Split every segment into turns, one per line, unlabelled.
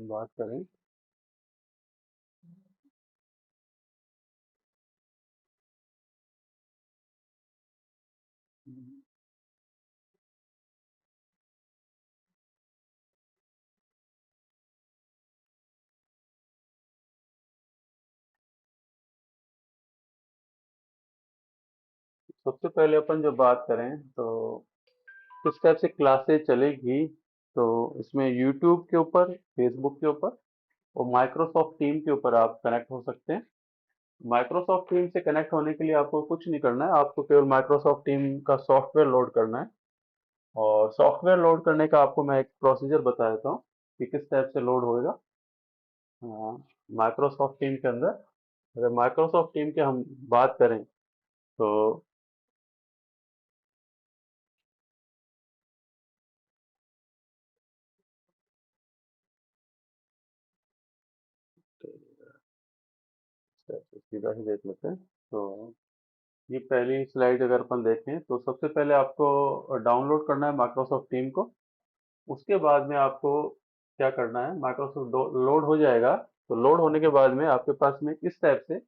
बात करें। सबसे पहले अपन जो बात करें तो किस टाइप से क्लासेस चलेगी, तो इसमें यूट्यूब के ऊपर, फेसबुक के ऊपर और माइक्रोसॉफ्ट टीम के ऊपर आप कनेक्ट हो सकते हैं। माइक्रोसॉफ्ट टीम से कनेक्ट होने के लिए आपको कुछ नहीं करना है, आपको केवल माइक्रोसॉफ्ट टीम का सॉफ्टवेयर लोड करना है। और सॉफ्टवेयर लोड करने का आपको मैं एक प्रोसीजर बता देता हूँ कि किस टाइप से लोड होएगा। माइक्रोसॉफ्ट टीम के अंदर, अगर माइक्रोसॉफ्ट टीम के हम बात करें तो सीधा ही देख लेते हैं। तो ये पहली स्लाइड अगर अपन देखें तो सबसे पहले आपको डाउनलोड करना है माइक्रोसॉफ्ट टीम को। उसके बाद में आपको क्या करना है, माइक्रोसॉफ्ट लोड हो जाएगा। तो लोड होने के बाद में आपके पास में इस टाइप से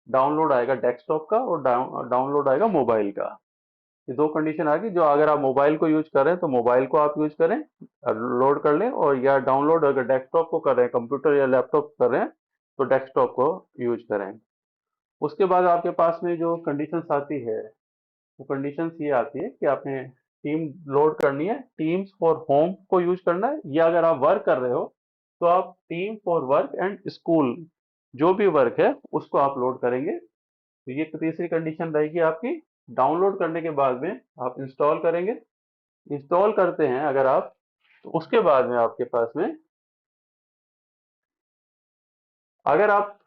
डाउनलोड आएगा डेस्कटॉप का और डाउनलोड आएगा मोबाइल का। ये दो कंडीशन आ गई, जो अगर आप मोबाइल को यूज कर रहे हैं तो मोबाइल को आप यूज करें, लोड कर लें, और या डाउनलोड अगर डेस्कटॉप को कर रहे हैं, कंप्यूटर या लैपटॉप कर रहे हैं, तो डेस्कटॉप को यूज करें। उसके बाद आपके पास में जो कंडीशंस आती है, वो कंडीशंस ये आती है कि आपने टीम लोड करनी है, टीम्स फॉर होम को यूज करना है, या अगर आप वर्क कर रहे हो तो आप team for work and school, जो भी वर्क है उसको आप लोड करेंगे। तो ये तीसरी कंडीशन रहेगी आपकी। डाउनलोड करने के बाद में आप इंस्टॉल करेंगे। इंस्टॉल करते हैं अगर आप, तो उसके बाद में आपके पास में, अगर आप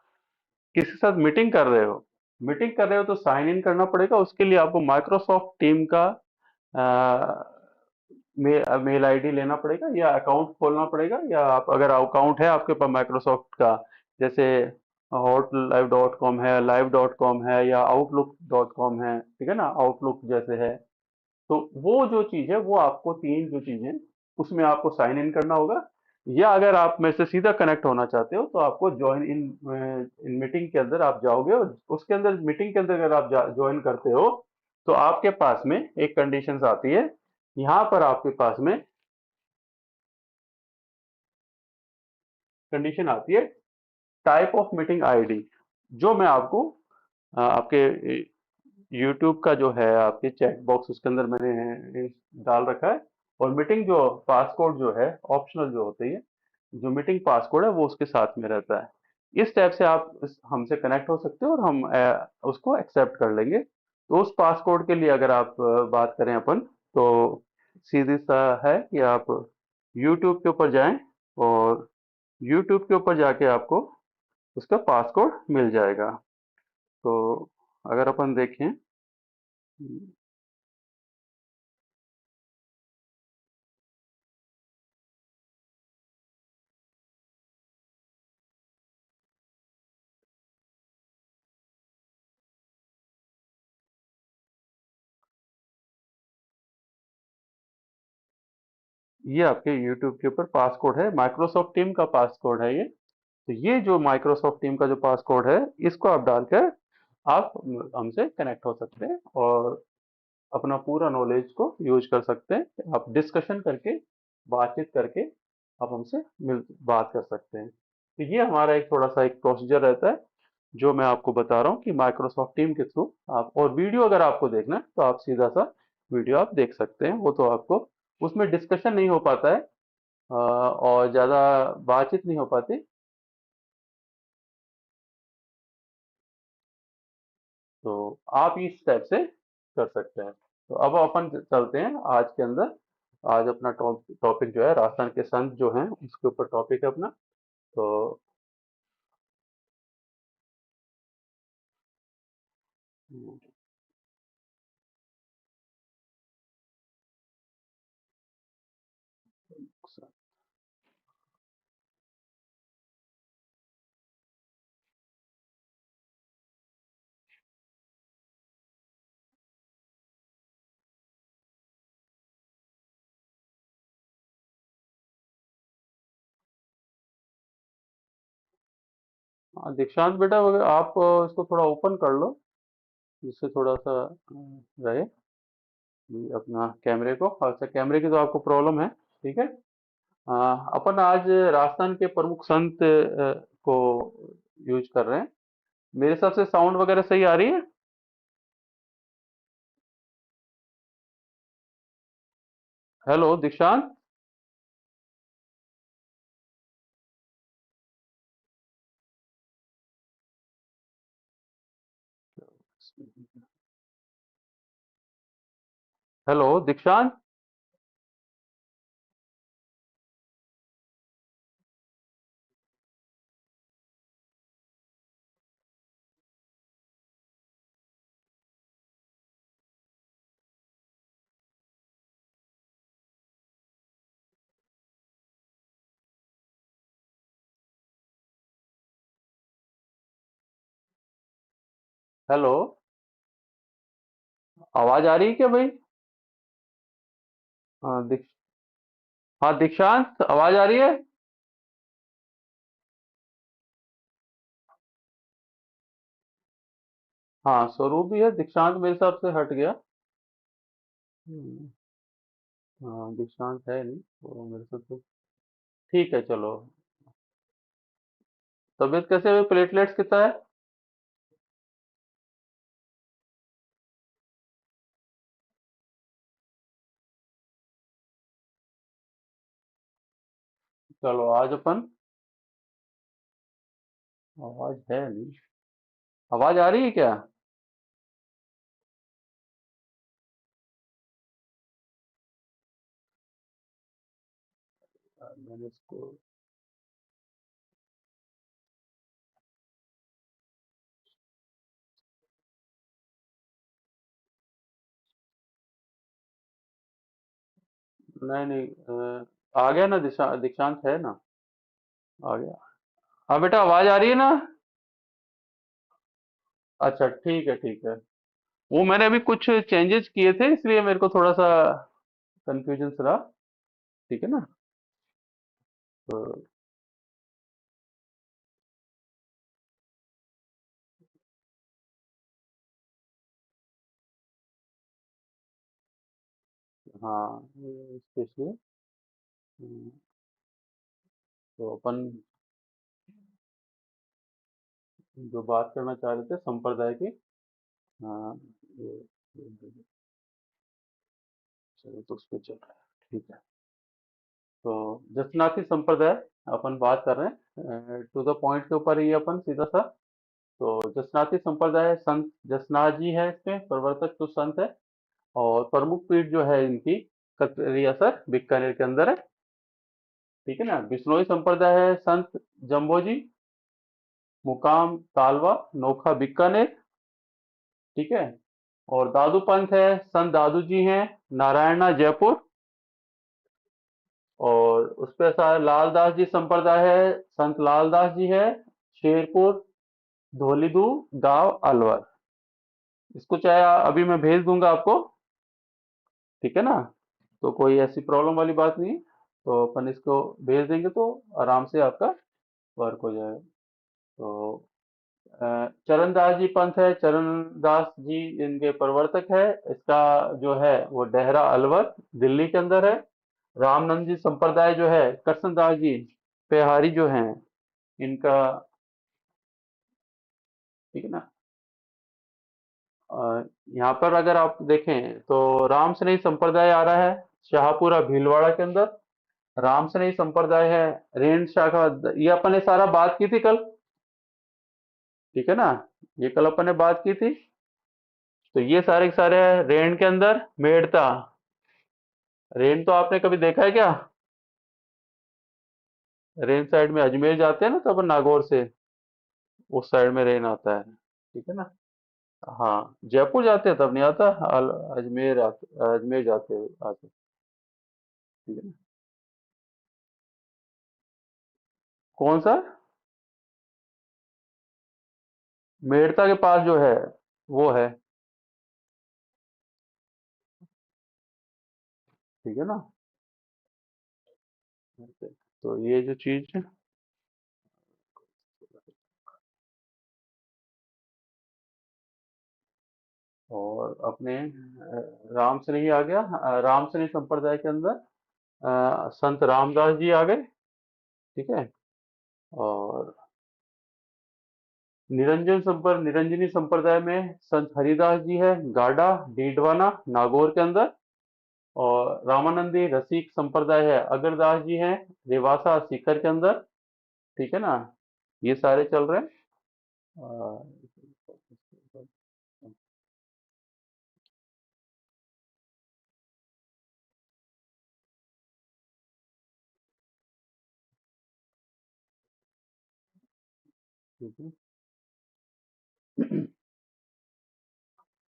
किसी के साथ मीटिंग कर रहे हो तो साइन इन करना पड़ेगा। उसके लिए आपको माइक्रोसॉफ्ट टीम का मेल आईडी लेना पड़ेगा या अकाउंट खोलना पड़ेगा, या आप अगर अकाउंट है आपके पास माइक्रोसॉफ्ट का, जैसे हॉट लाइव डॉट कॉम है, लाइव डॉट कॉम है, या आउटलुक डॉट कॉम है, ठीक है ना, आउटलुक जैसे है, तो वो जो चीज है, वो आपको तीन जो चीजें, उसमें आपको साइन इन करना होगा। या अगर आप मेरे से सीधा कनेक्ट होना चाहते हो तो आपको ज्वाइन इन इन मीटिंग के अंदर आप जाओगे, और उसके अंदर मीटिंग के अंदर अगर आप ज्वाइन करते हो तो आपके पास में एक कंडीशंस आती है। यहाँ पर आपके पास में कंडीशन आती है टाइप ऑफ मीटिंग आईडी, जो मैं आपको आपके यूट्यूब का जो है आपके चैट बॉक्स, उसके अंदर मैंने डाल रखा है। और मीटिंग जो पासकोड जो है, ऑप्शनल जो होती है, जो मीटिंग पासकोड है वो उसके साथ में रहता है। इस टैब से आप हमसे कनेक्ट हो सकते हो और हम उसको एक्सेप्ट कर लेंगे। तो उस पासकोड के लिए अगर आप बात करें अपन, तो सीधी सा है कि आप यूट्यूब के ऊपर जाएं, और यूट्यूब के ऊपर जाके आपको उसका पासकोड मिल जाएगा। तो अगर अपन देखें, ये आपके यूट्यूब के ऊपर पासकोड है, माइक्रोसॉफ्ट टीम का पासकोड है ये। तो ये जो माइक्रोसॉफ्ट टीम का जो पासकोड है, इसको आप डालकर आप हमसे कनेक्ट हो सकते हैं और अपना पूरा नॉलेज को यूज कर सकते हैं। आप डिस्कशन करके, बातचीत करके आप हमसे मिल बात कर सकते हैं। तो ये हमारा एक थोड़ा सा एक प्रोसीजर रहता है, जो मैं आपको बता रहा हूँ कि माइक्रोसॉफ्ट टीम के थ्रू आप, और वीडियो अगर आपको देखना है तो आप सीधा सा वीडियो आप देख सकते हैं। वो तो आपको उसमें डिस्कशन नहीं हो पाता है, और ज़्यादा बातचीत नहीं हो पाती। तो आप इस टाइप से कर सकते हैं। तो अब अपन चलते हैं आज के अंदर। आज अपना टॉपिक जो है, राजस्थान के संत जो हैं उसके ऊपर टॉपिक है अपना। तो हाँ दीक्षांत बेटा, अगर आप इसको थोड़ा ओपन कर लो, जिससे थोड़ा सा रहे कि अपना कैमरे को। अच्छा, कैमरे की तो आपको प्रॉब्लम है, ठीक है। अपन आज राजस्थान के प्रमुख संत को यूज कर रहे हैं। मेरे हिसाब से साउंड वगैरह सही आ रही है। हेलो दीक्षांत। हेलो दीक्षांत। हेलो, आवाज आ रही है क्या भाई? हाँ हाँ दीक्षांत, आवाज आ रही है? हाँ, स्वरूप भी है, दीक्षांत मेरे हिसाब से हट गया। हम्म, हाँ दीक्षांत है नहीं वो मेरे से तो। ठीक है चलो। तबीयत कैसे है? प्लेटलेट्स कितना है? चलो आज अपन, आवाज है नहीं, आवाज आ रही है क्या? मैंने इसको, नहीं नहीं, आ गया ना? दीक्षांत है ना? आ गया। हाँ बेटा, आवाज आ रही है ना? अच्छा ठीक है ठीक है। वो मैंने अभी कुछ चेंजेस किए थे, इसलिए मेरे को थोड़ा सा कंफ्यूजन रहा। ठीक है ना? तो हाँ, स्पेशली तो अपन जो बात करना चाह रहे थे संप्रदाय की। हाँ, ये चलो तो उस पे चल रहा है, ठीक है। तो जसनाती संप्रदाय अपन बात कर रहे हैं, टू द पॉइंट के ऊपर ही अपन सीधा सा। तो जसनाती संप्रदाय, संत जसनाथ जी है, इसमें प्रवर्तक तो संत है। और प्रमुख पीठ जो है इनकी कतरी असर बीकानेर के अंदर है। ठीक है ना? बिश्नोई संप्रदाय है संत जम्बो जी, मुकाम तालवा, नोखा बीकानेर। ठीक है। और दादू पंथ है, संत दादू जी हैं, नारायणा जयपुर। और उस पे ऐसा लालदास जी संप्रदाय है, संत लालदास जी है, शेरपुर, धौलीदू, गांव अलवर। इसको चाहे अभी मैं भेज दूंगा आपको। ठीक है ना? तो कोई ऐसी प्रॉब्लम वाली बात नहीं है। तो अपन इसको भेज देंगे तो आराम से आपका वर्क हो जाएगा। तो चरणदास जी पंथ है, चरणदास जी इनके प्रवर्तक है। इसका जो है वो डेहरा अलवर दिल्ली के अंदर है। रामनंद जी संप्रदाय जो है, कृष्णदास जी पेहारी जो हैं इनका। ठीक है ना? यहाँ पर अगर आप देखें तो राम स्नेही संप्रदाय आ रहा है शाहपुरा भीलवाड़ा के अंदर। राम स्नेही संप्रदाय है, रेण शाखा। ये अपन ने सारा बात की थी कल। ठीक है ना? ये कल अपन ने बात की थी। तो ये सारे के सारे हैं रेण के अंदर। मेड़ता, रेन तो आपने कभी देखा है क्या? रेन साइड में अजमेर जाते हैं ना, तो अपन नागौर से उस साइड में रेन आता है। ठीक है ना? हाँ, जयपुर जाते हैं तब नहीं आता। अजमेर जाते आते। ठीक है ना? कौन सा? मेड़ता के पास जो है वो है। ठीक है ना? तो ये जो चीज है, और अपने रामसनेही आ गया। रामसनेही संप्रदाय के अंदर संत रामदास जी आ गए। ठीक है। और निरंजनी संप्रदाय में संत हरिदास जी है, गाडा डीडवाना नागौर के अंदर। और रामानंदी रसिक संप्रदाय है, अगरदास जी हैं, रेवासा सीकर के अंदर। ठीक है ना। ये सारे चल रहे हैं।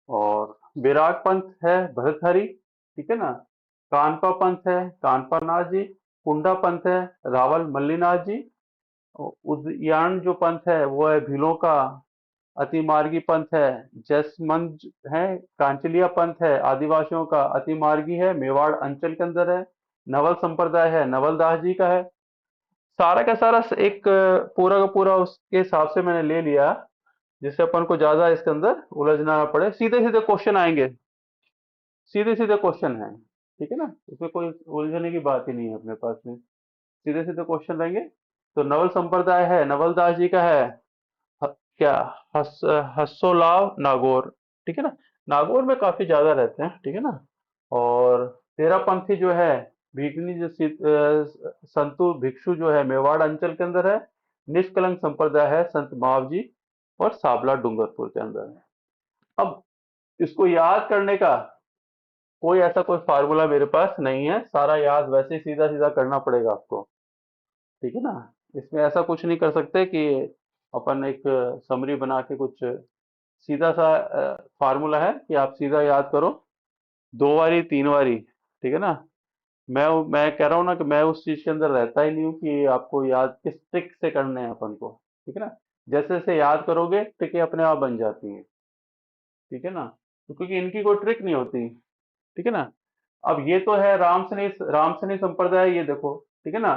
और विराग पंथ है भरतहरि। ठीक है ना। कानपा पंथ है कानपा नाथ जी। कुंडा पंथ है रावल मल्लीनाथ जी। उद्यान जो पंथ है वो है भीलों का अतिमार्गी पंथ है जसमंद है। कांचलिया पंथ है आदिवासियों का अतिमार्गी है, मेवाड़ अंचल के अंदर है। नवल संप्रदाय है नवलदास जी का है। सारा का सारा एक पूरा का पूरा उसके हिसाब से मैंने ले लिया, जिससे अपन को ज्यादा इसके अंदर उलझना ना पड़े। सीधे सीधे क्वेश्चन आएंगे, सीधे सीधे क्वेश्चन है। ठीक है ना। इसमें कोई उलझने की बात ही नहीं है अपने पास में। सीधे सीधे क्वेश्चन रहेंगे। तो नवल संप्रदाय है नवलदास जी का है। क्या हस हस्सोलाव नागौर। ठीक है ना। नागौर में काफी ज्यादा रहते हैं। ठीक है ना। और तेरापंथी जो है भिगनी जो संतु भिक्षु जो है मेवाड़ अंचल के अंदर है। निष्कलंक संप्रदाय है संत माव जी और साबला डूंगरपुर के अंदर है। अब इसको याद करने का कोई ऐसा कोई फार्मूला मेरे पास नहीं है, सारा याद वैसे ही सीधा सीधा करना पड़ेगा आपको। ठीक है ना। इसमें ऐसा कुछ नहीं कर सकते कि अपन एक समरी बना के कुछ सीधा सा फार्मूला है कि आप सीधा याद करो, दो बारी तीन बारी। ठीक है ना। मैं कह रहा हूँ ना कि मैं उस चीज के अंदर रहता ही नहीं हूँ कि आपको याद किस ट्रिक से करने हैं अपन को। ठीक है ना। जैसे जैसे याद करोगे ट्रिकें अपने आप बन जाती हैं। ठीक है ना। तो क्योंकि इनकी कोई ट्रिक नहीं होती। ठीक है ना। अब ये तो है रामसनी संप्रदाय, ये देखो। ठीक है ना।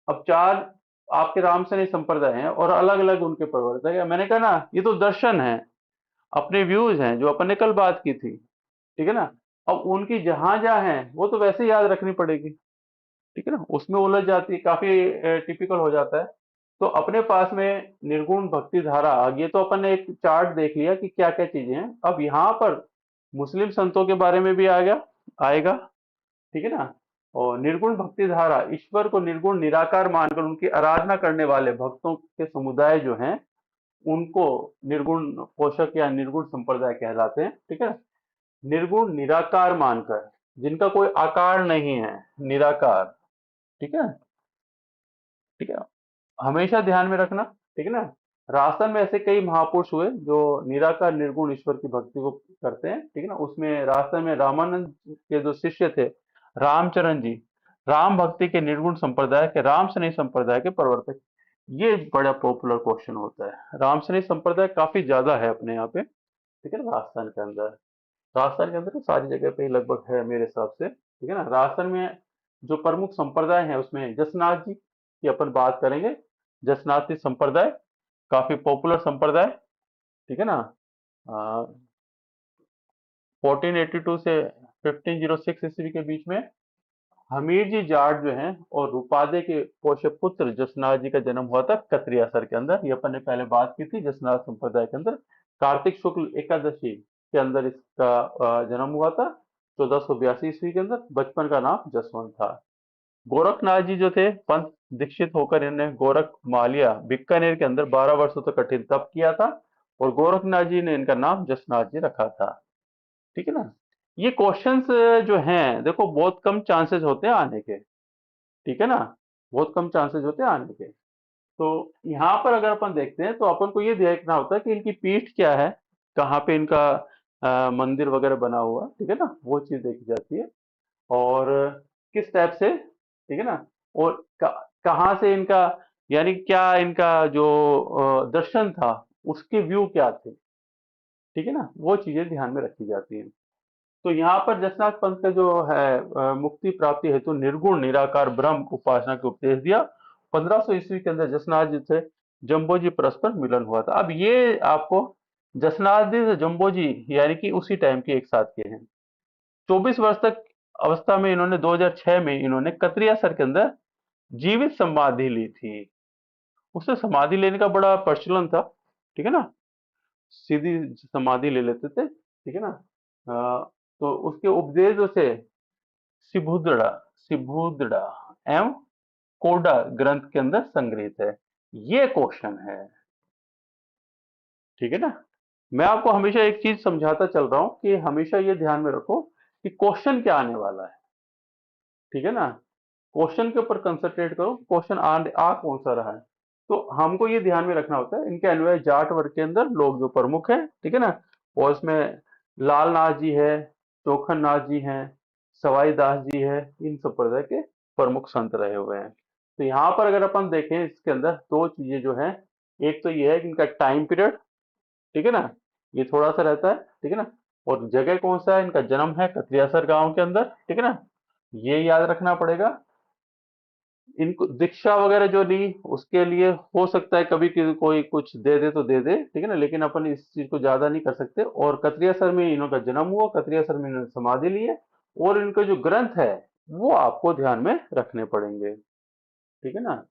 अब चार आपके रामसनी संप्रदाय हैं और अलग अलग उनके प्रवर्तक है। मैंने कहा ना ये तो दर्शन है, अपने व्यूज हैं जो अपन ने कल बात की थी। ठीक है ना। अब उनकी जहां जहां है वो तो वैसे ही याद रखनी पड़ेगी। ठीक है ना। उसमें उलझ जाती है, काफी टिपिकल हो जाता है। तो अपने पास में निर्गुण भक्ति धारा आ गई। तो अपन ने एक चार्ट देख लिया कि क्या क्या चीजें हैं। अब यहाँ पर मुस्लिम संतों के बारे में भी आ गया, आएगा। ठीक है ना। और निर्गुण भक्ति धारा ईश्वर को निर्गुण निराकार मानकर उनकी आराधना करने वाले भक्तों के समुदाय जो हैं उनको निर्गुण पोषक या निर्गुण संप्रदाय कहलाते हैं। ठीक है। निर्गुण निराकार मानकर, जिनका कोई आकार नहीं है, निराकार। ठीक है। ठीक है। हमेशा ध्यान में रखना। ठीक है ना। राजस्थान में ऐसे कई महापुरुष हुए जो निराकार निर्गुण ईश्वर की भक्ति को करते हैं। ठीक है ना। उसमें राजस्थान में रामानंद के जो शिष्य थे रामचरण जी, राम भक्ति के निर्गुण संप्रदाय के राम सनेही संप्रदाय के प्रवर्तक। ये बड़ा पॉपुलर क्वेश्चन होता है। राम सनेही संप्रदाय काफी ज्यादा है अपने यहाँ पे। ठीक है ना। राजस्थान के अंदर तो सारी जगह पे ही लगभग है मेरे हिसाब से। ठीक है ना। राजस्थान में जो प्रमुख संप्रदाय है उसमें जसनाथ जी की अपन बात करेंगे। जसनाथी संप्रदाय काफी पॉपुलर संप्रदाय। ठीक है ना। 1482 से 1506 ईस्वी के बीच में हमीर जी जाट जो हैं और रूपादे के पोष्य पुत्र जसनाथ जी का जन्म हुआ था कतरियासर के अंदर। ये अपन ने पहले बात की थी जसनाथ संप्रदाय के अंदर। कार्तिक शुक्ल एकादशी के अंदर इसका जन्म हुआ था 1482 ईस्वी के अंदर। बचपन का नाम जसवंत था। गोरखनाथ जी जो थे पंथ दीक्षित होकर इन्होंने गोरख मालिया बीकानेर के अंदर 12 वर्षों तक कठिन तप किया था और गोरखनाथ जी ने इनका नाम जसनाथ जी रखा था। ठीक है ना। ये क्वेश्चंस जो हैं देखो बहुत कम चांसेस होते हैं आने के। ठीक है ना। बहुत कम चांसेस होते हैं आने के। तो यहाँ पर अगर अपन देखते हैं तो अपन को ये देखना होता है कि इनकी पीठ क्या है, कहाँ पे इनका मंदिर वगैरह बना हुआ। ठीक है ना। वो चीज देखी जाती है। और किस टाइप से। ठीक है ना। और कहाँ से इनका, यानी क्या इनका जो दर्शन था उसके व्यू क्या थे। ठीक है ना। वो चीजें ध्यान में रखी जाती हैं। तो यहाँ पर जसनाथ पंथ का जो है मुक्ति प्राप्ति हेतु निर्गुण निराकार ब्रह्म उपासना के उपदेश दिया। 1500 ईस्वी के अंदर जसनाथ जी से जम्बो जी परस्पर मिलन हुआ था। अब ये आपको जसनादि जम्बोजी यानी कि उसी टाइम के एक साथ के हैं। 24 वर्ष तक अवस्था में इन्होंने 2006 में इन्होंने कतरिया सर के अंदर जीवित समाधि ली थी। उससे समाधि लेने का बड़ा प्रचलन था, ठीक है ना, सीधी समाधि ले लेते थे, ठीक है ना। तो उसके उपदेश जो थे सिबुदड़ा सिबुदड़ा एवं कोडा ग्रंथ के अंदर संग्रहित है। ये क्वेश्चन है, ठीक है ना। मैं आपको हमेशा एक चीज समझाता चल रहा हूं कि हमेशा ये ध्यान में रखो कि क्वेश्चन क्या आने वाला है, ठीक है ना। क्वेश्चन के ऊपर कंसंट्रेट करो, क्वेश्चन आ कौन सा रहा है। तो हमको ये ध्यान में रखना होता है, इनके अन्वय जाट वर्ग के अंदर लोग जो प्रमुख हैं, ठीक है ना, और इसमें लाल नाथ जी है, चोखन नाथ जी हैं, सवाई दास जी है, इन संप्रदाय के प्रमुख संत रहे हुए हैं। तो यहाँ पर अगर अपन देखें इसके अंदर दो चीजें जो है, एक तो ये है कि इनका टाइम पीरियड, ठीक है ना, ये थोड़ा सा रहता है, ठीक है ना। और जगह कौन सा है, इनका जन्म है कतरियासर गांव के अंदर, ठीक है ना, ये याद रखना पड़ेगा। इनको दीक्षा वगैरह जो ली उसके लिए हो सकता है कभी कोई कुछ दे दे तो दे दे, ठीक है ना, लेकिन अपन इस चीज को ज्यादा नहीं कर सकते। और कतरियासर में इनका जन्म हुआ, कतरियासर में इन्होंने समाधि ली है, और इनके जो ग्रंथ है वो आपको ध्यान में रखने पड़ेंगे, ठीक है ना,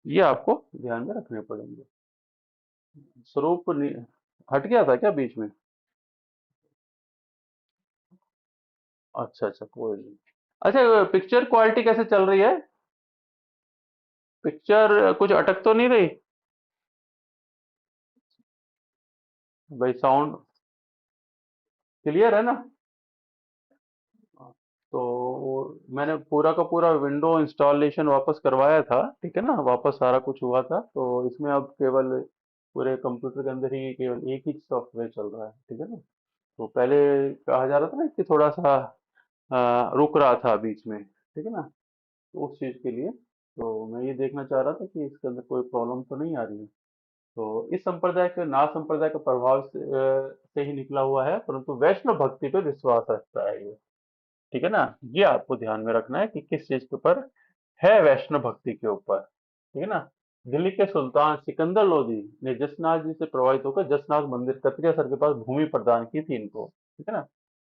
ये आपको ध्यान में रखने पड़ेंगे। स्वरूप हट गया था क्या बीच में? अच्छा अच्छा, कोई नहीं। अच्छा, पिक्चर क्वालिटी कैसे चल रही है? पिक्चर कुछ अटक तो नहीं रही? भाई साउंड क्लियर है ना? तो मैंने पूरा का पूरा विंडो इंस्टॉलेशन वापस करवाया था, ठीक है ना, वापस सारा कुछ हुआ था। तो इसमें अब केवल पूरे कंप्यूटर के अंदर ही केवल एक ही सॉफ्टवेयर चल रहा है, ठीक है ना। तो पहले कहा जा रहा था ना कि थोड़ा सा रुक रहा था बीच में, ठीक है ना, तो उस चीज के लिए तो मैं ये देखना चाह रहा था कि इसके अंदर कोई प्रॉब्लम तो नहीं आ रही है। तो इस संप्रदाय के नाथ संप्रदाय का प्रभाव से ही निकला हुआ है, परंतु वैष्णव भक्ति पे विश्वास रखता है ये, ठीक है ना। ये आपको ध्यान में रखना है कि किस चीज के ऊपर है, वैष्णव भक्ति के ऊपर, ठीक है ना। दिल्ली के सुल्तान सिकंदर लोधी ने जसनाथ जी से प्रभावित होकर जसनाथ मंदिर कतरिया सर के पास भूमि प्रदान की थी इनको, ठीक है ना,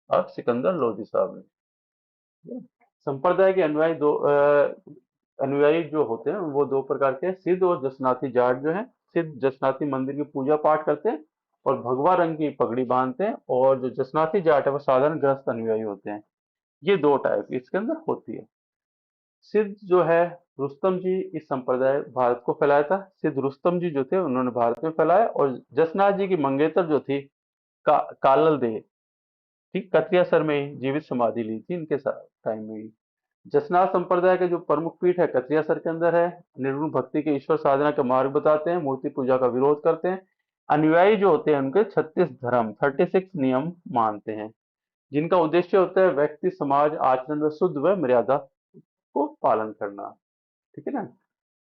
और सिकंदर लोधी साहब ने, ठीक है? संप्रदाय के अनुयायी जो होते हैं वो दो प्रकार के हैं, सिद्ध और जसनाथी जाट जो है। सिद्ध जसनाथी मंदिर की पूजा पाठ करते हैं और भगवा रंग की पगड़ी बांधते हैं, और जो जसनाथी जाट है वो साधारण गृहस्थ अनुयायी होते हैं। ये दो टाइप इसके अंदर होती है। सिद्ध जो है, रुस्तम जी इस संप्रदाय भारत को फैलाया था। सिद्ध रुस्तम जी जो थे उन्होंने भारत में फैलाया, और जसनाथ जी की मंगेतर जो थी कालल दे, ठीक, कतिया सर में ही जीवित समाधि ली थी इनके साथ टाइम में ही। जसनाथ संप्रदाय के जो प्रमुख पीठ है कतरिया सर के अंदर है। निर्गुण भक्ति के ईश्वर साधना का मार्ग बताते हैं, मूर्ति पूजा का विरोध करते हैं। अनुयायी जो होते हैं उनके 36 नियम मानते हैं, जिनका उद्देश्य होता है व्यक्ति समाज आचरण में शुद्ध व मर्यादा को पालन करना, ठीक है ना।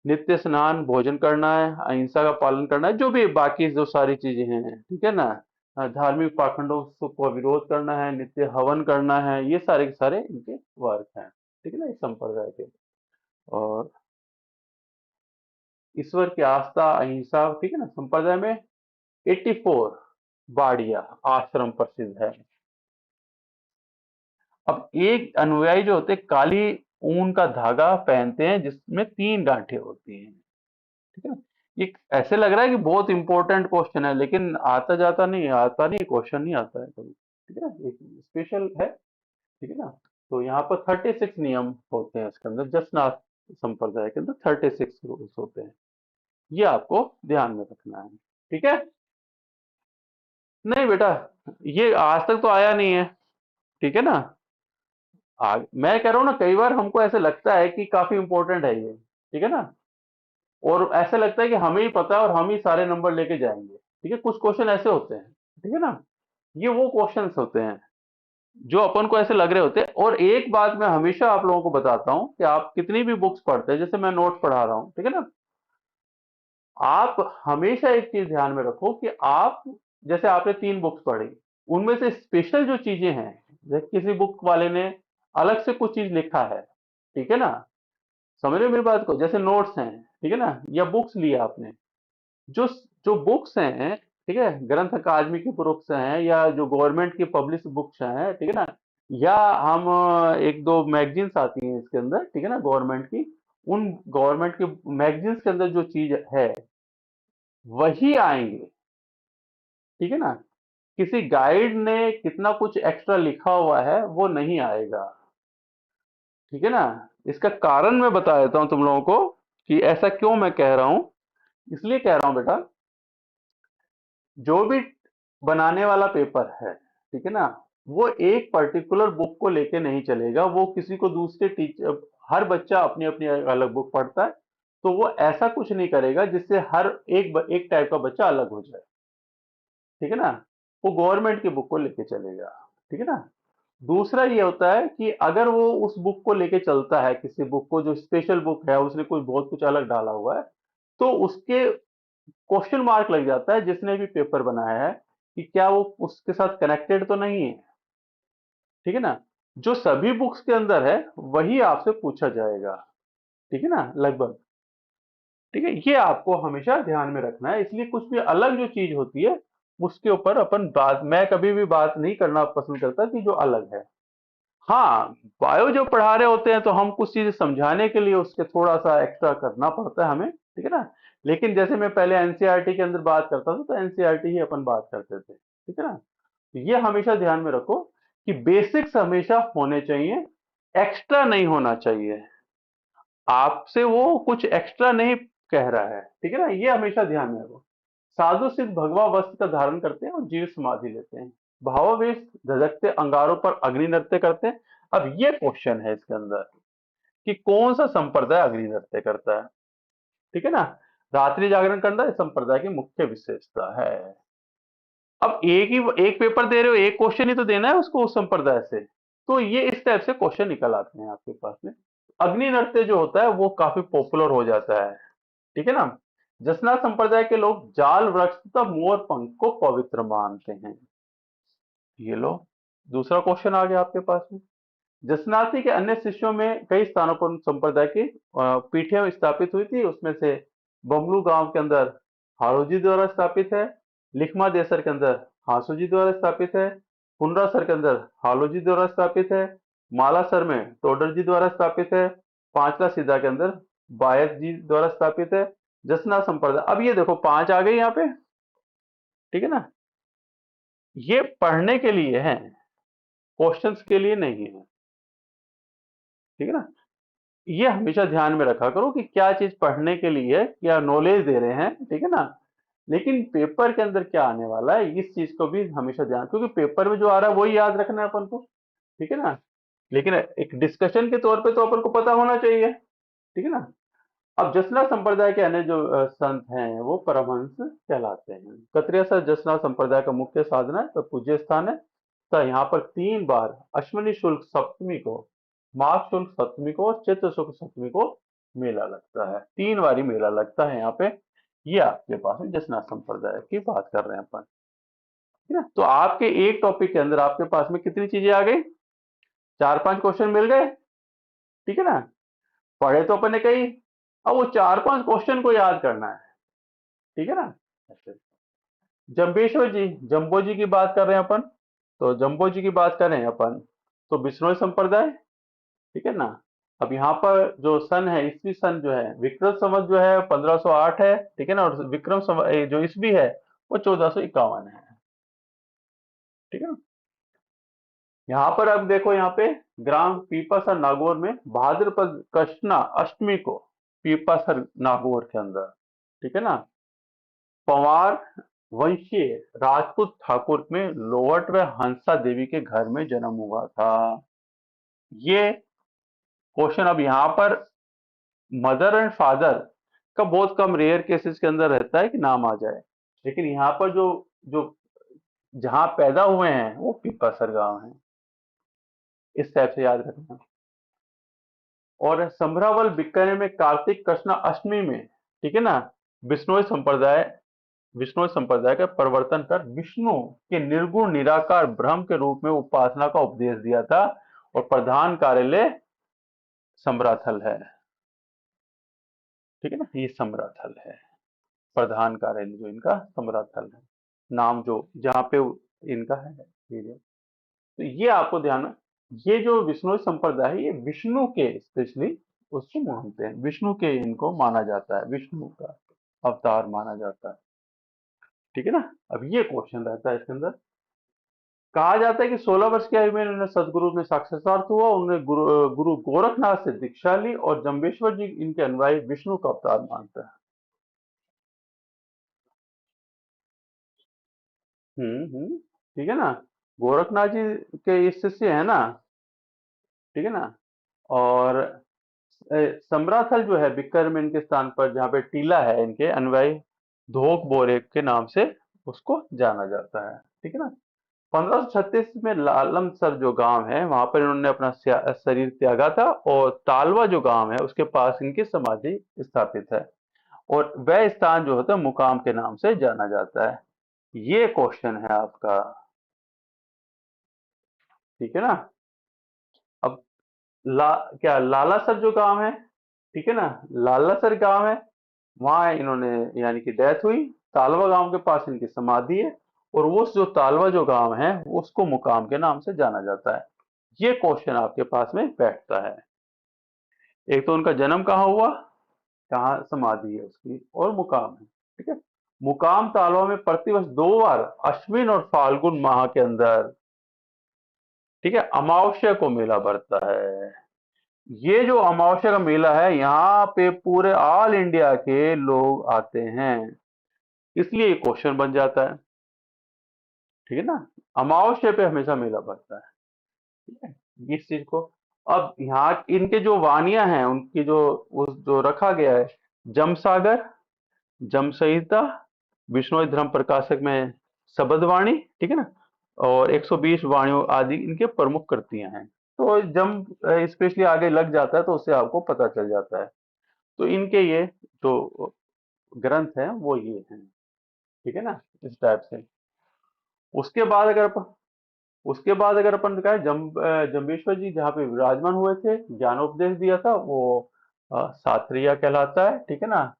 नित्य स्नान, भोजन करना है, अहिंसा का पालन करना है, जो भी बाकी जो सारी चीजें हैं, ठीक है ना। धार्मिक पाखंडों का विरोध करना है, नित्य हवन करना है, ये सारे के सारे इनके वर्क हैं, ठीक है ना, इस संप्रदाय के। और ईश्वर की आस्था, अहिंसा, ठीक है ना, संप्रदाय में 84 बाड़िया आश्रम प्रसिद्ध है। अब एक अनुयायी जो होते हैं काली ऊन का धागा पहनते हैं जिसमें 3 गांठें होती हैं, ठीक है ना। ये ऐसे लग रहा है कि बहुत इंपॉर्टेंट क्वेश्चन है, लेकिन आता नहीं, क्वेश्चन नहीं आता है कभी, ठीक है ना, एक स्पेशल है, ठीक है ना। तो यहाँ पर 36 नियम होते हैं इसके अंदर, जसनाथ संप्रदाय के अंदर 36 रूल्स होते हैं। ये आपको ध्यान में रखना है, ठीक है। नहीं बेटा, ये आज तक तो आया नहीं है, ठीक है ना। मैं कह रहा हूँ ना, कई बार हमको ऐसे लगता है कि काफी इंपॉर्टेंट है ये, ठीक है ना, और ऐसा लगता है कि हमें ही पता है और हम ही सारे नंबर लेके जाएंगे, ठीक है। कुछ क्वेश्चन ऐसे होते हैं, ठीक है ना, ये वो क्वेश्चंस होते हैं जो अपन को ऐसे लग रहे होते हैं। और एक बात मैं हमेशा आप लोगों को बताता हूं कि आप कितनी भी बुक्स पढ़ते हैं, जैसे मैं नोट्स पढ़ा रहा हूं, ठीक है ना, आप हमेशा एक चीज ध्यान में रखो कि आप, जैसे आपने 3 बुक्स पढ़ी, उनमें से स्पेशल जो चीजें हैं, जैसे किसी बुक वाले ने अलग से कुछ चीज लिखा है, ठीक है ना, समझ रहे हो मेरी बात को, जैसे नोट्स हैं, ठीक है ना, या बुक्स लिए आपने, जो जो बुक्स हैं ठीक है, ग्रंथ अकादमी की बुक्स हैं या जो गवर्नमेंट की पब्लिश बुक्स हैं, ठीक है ना, या हम एक दो मैगजीन्स आती हैं इसके अंदर, ठीक है ना, गवर्नमेंट की, उन गवर्नमेंट की मैगजीन्स के अंदर जो चीज है वही आएंगे, ठीक है ना। किसी गाइड ने कितना कुछ एक्स्ट्रा लिखा हुआ है वो नहीं आएगा, ठीक है ना। इसका कारण मैं बता देता हूं तुम लोगों को कि ऐसा क्यों मैं कह रहा हूं। इसलिए कह रहा हूं बेटा, जो भी बनाने वाला पेपर है, ठीक है ना, वो एक पर्टिकुलर बुक को लेके नहीं चलेगा, वो किसी को दूसरे टीचर, हर बच्चा अपनी अपनी अलग बुक पढ़ता है, तो वो ऐसा कुछ नहीं करेगा जिससे हर एक टाइप का बच्चा अलग हो जाए, ठीक है ना। वो गवर्नमेंट की बुक को लेके चलेगा, ठीक है ना। दूसरा ये होता है कि अगर वो उस बुक को लेके चलता है, किसी बुक को जो स्पेशल बुक है, उसने कुछ बहुत कुछ अलग डाला हुआ है, तो उसके क्वेश्चन मार्क लग जाता है जिसने भी पेपर बनाया है कि क्या वो उसके साथ कनेक्टेड तो नहीं है, ठीक है ना। जो सभी बुक्स के अंदर है वही आपसे पूछा जाएगा, ठीक है ना, लगभग, ठीक है। ये आपको हमेशा ध्यान में रखना है, इसलिए कुछ भी अलग जो चीज होती है उसके ऊपर अपन बात, मैं कभी भी बात नहीं करना पसंद करता कि जो अलग है। हाँ, बायो जो पढ़ा रहे होते हैं तो हम कुछ चीजें समझाने के लिए उसके थोड़ा सा एक्स्ट्रा करना पड़ता है हमें, ठीक है ना। लेकिन जैसे मैं पहले एनसीईआरटी के अंदर बात करता था तो एनसीईआरटी ही अपन बात करते थे, ठीक है ना। तो ये हमेशा ध्यान में रखो कि बेसिक्स हमेशा होने चाहिए, एक्स्ट्रा नहीं होना चाहिए, आपसे वो कुछ एक्स्ट्रा नहीं कह रहा है, ठीक है ना, ये हमेशा ध्यान में रखो। साधु सिद्ध भगवा वस्त्र का धारण करते हैं और जीव समाधि लेते हैं, भावावेश धधकते अंगारों पर अग्नि नृत्य करते हैं। अब ये क्वेश्चन है इसके अंदर कि कौन सा संप्रदाय अग्नि नृत्य करता है, ठीक है ना। रात्रि जागरण करना इस संप्रदाय की मुख्य विशेषता है। अब एक पेपर दे रहे हो, एक क्वेश्चन ही तो देना है उसको उस संप्रदाय से, तो ये इस टाइप से क्वेश्चन निकल आते हैं आपके पास में। अग्नि नृत्य जो होता है वो काफी पॉपुलर हो जाता है, ठीक है ना। जसना संप्रदाय के लोग जाल वृक्ष तथा मोर पंख को पवित्र मानते हैं। ये लो, दूसरा क्वेश्चन आ गया आपके पास में। जसनासी के अन्य शिष्यों में कई स्थानों पर संप्रदाय की पीठें स्थापित हुई थी, उसमें से बमलू गांव के अंदर हाड़ोजी द्वारा स्थापित है, लिखमा देसर के अंदर हासू जी द्वारा स्थापित है, पुनरासर के अंदर हालोजी द्वारा स्थापित है, मालासर में टोडर जी द्वारा स्थापित है, पांचला सीधा के अंदर बायत जी द्वारा स्थापित है। जसना संप्रदाय, अब ये देखो पांच आ गए यहाँ पे, ठीक है ना। ये पढ़ने के लिए है, क्वेश्चंस के लिए नहीं है, ठीक है ना। ये हमेशा ध्यान में रखा करो कि क्या चीज पढ़ने के लिए है, क्या नॉलेज दे रहे हैं, ठीक है ना। लेकिन पेपर के अंदर क्या आने वाला है इस चीज को भी हमेशा ध्यान, क्योंकि पेपर में जो आ रहा है वही याद रखना है अपन को, ठीक है ना। लेकिन एक डिस्कशन के तौर पे तो अपन को पता होना चाहिए, ठीक है ना। अब जसना संप्रदाय के अन्य जो संत हैं वो परमहंस कहलाते हैं। कतरिया सर जसना संप्रदाय का मुख्य साधना है, तो पूज्य स्थान है। तो यहाँ पर 3 बार अश्विनी शुल्क सप्तमी को, माघ शुल्क सप्तमी को और चैत्र शुक्ल सप्तमी को मेला लगता है, 3 बारी मेला लगता है यहाँ पे। ये आपके पास में जसना संप्रदाय की बात कर रहे हैं अपन, ठीक है। तो आपके एक टॉपिक के अंदर आपके पास में कितनी चीजें आ गई, 4-5 क्वेश्चन मिल गए, ठीक है ना। पढ़े तो अपन ने कही, अब वो 4-5 क्वेश्चन को याद करना है, ठीक है ना। ऐसे। जम्बेश्वर जी, जम्बो जी की बात कर रहे हैं अपन, तो जम्बो जी की बात करें अपन तो बिश्नोई संप्रदाय, ठीक है ना। अब यहाँ पर जो सन है, ईस्वी सन जो है, विक्रम संवत जो है 1508 है, ठीक है ना, और विक्रम संवत जो ईस्वी है वो 1451 है, ठीक है ना। यहाँ पर अब देखो, यहाँ पे ग्राम पीपासर नागौर में भाद्रपद कृष्णा अष्टमी को पीपासर नागौर के अंदर, ठीक है ना, पवार वंशीय राजपूत ठाकुर में लोवट व हंसा देवी के घर में जन्म हुआ था। ये क्वेश्चन अब यहाँ पर मदर एंड फादर का बहुत कम, रेयर केसेस के अंदर रहता है कि नाम आ जाए, लेकिन यहाँ पर जो जो जहाँ पैदा हुए हैं वो पीपासर गांव है, इस टाइप से याद रखना। और संभरावल बीकानेर में कार्तिक कृष्णा अष्टमी में, ठीक है ना, बिश्नोई संप्रदाय विष्णु संप्रदाय का परिवर्तन कर विष्णु के निर्गुण निराकार ब्रह्म के रूप में उपासना का उपदेश दिया था, और प्रधान कार्यालय समराथल है, ठीक है ना, ये समराथल है, प्रधान कार्यालय जो इनका समराथल है। नाम जो जहाँ पे इनका है एरिया। तो ये आपको ध्यान में, ये जो विष्णु संप्रदाय है ये विष्णु के स्पेशली उसको मानते हैं, विष्णु के इनको माना जाता है, विष्णु का अवतार माना जाता है। ठीक है ना। अब ये क्वेश्चन रहता है इसके अंदर, कहा जाता है कि 16 वर्ष की आयु में इन्होंने सदगुरु में साक्षात्कार हुआ, उन्होंने गुरु गोरखनाथ से दीक्षा ली और जम्बेश्वर जी इनके अनुयायी विष्णु का अवतार मानते हैं। ठीक है ना। गोरखनाथ जी के ये शिष्य है ना। ठीक है ना। और समराथल जो है बिक्कर में इनके स्थान पर जहाँ पे टीला है, इनके अनुयायी धोक बोरे के नाम से उसको जाना जाता है। ठीक है ना। 1536 में लालम सर जो गांव है वहां पर इन्होंने अपना शरीर त्यागा था और तालवा जो गांव है उसके पास इनकी समाधि स्थापित है और वह स्थान जो होता है मुकाम के नाम से जाना जाता है। ये क्वेश्चन है आपका। ठीक है ना। अब क्या लालासर जो गांव है, ठीक है ना, लालासर गांव है, वहां इन्होंने यानी कि डेथ हुई, तालवा गांव के पास इनकी समाधि है और वो जो तालवा जो गांव है उसको मुकाम के नाम से जाना जाता है। ये क्वेश्चन आपके पास में बैठता है। एक तो उनका जन्म कहाँ हुआ, कहाँ समाधि है उसकी, और मुकाम है। ठीक है। मुकाम तालवा में प्रतिवर्ष 2 बार अश्विन और फाल्गुन माह के अंदर, ठीक है, अमावस्या को मेला भरता है। ये जो अमावस्या का मेला है यहाँ पे पूरे ऑल इंडिया के लोग आते हैं, इसलिए ये क्वेश्चन बन जाता है। ठीक है ना। अमावस्या पे हमेशा मेला भरता है। ठीक है। इस चीज को, अब यहाँ इनके जो वानियां हैं उनकी जो उस जो रखा गया है, जमसागर, जम संहिता, विष्णु धर्म प्रकाशक में शबदवाणी, ठीक है ना, और 120 वाणियों आदि इनके प्रमुख कृतियां हैं। तो जम स्पेशली आगे लग जाता है तो उससे आपको पता चल जाता है। तो इनके ये जो ग्रंथ हैं वो ये हैं। ठीक है ना, इस टाइप से। उसके बाद अगर अपन उसके बाद अगर अपन कहें जम्बेश्वर जी जहाँ पे विराजमान हुए थे, ज्ञानोपदेश दिया था, वो सात्रिया कहलाता है। ठीक है ना।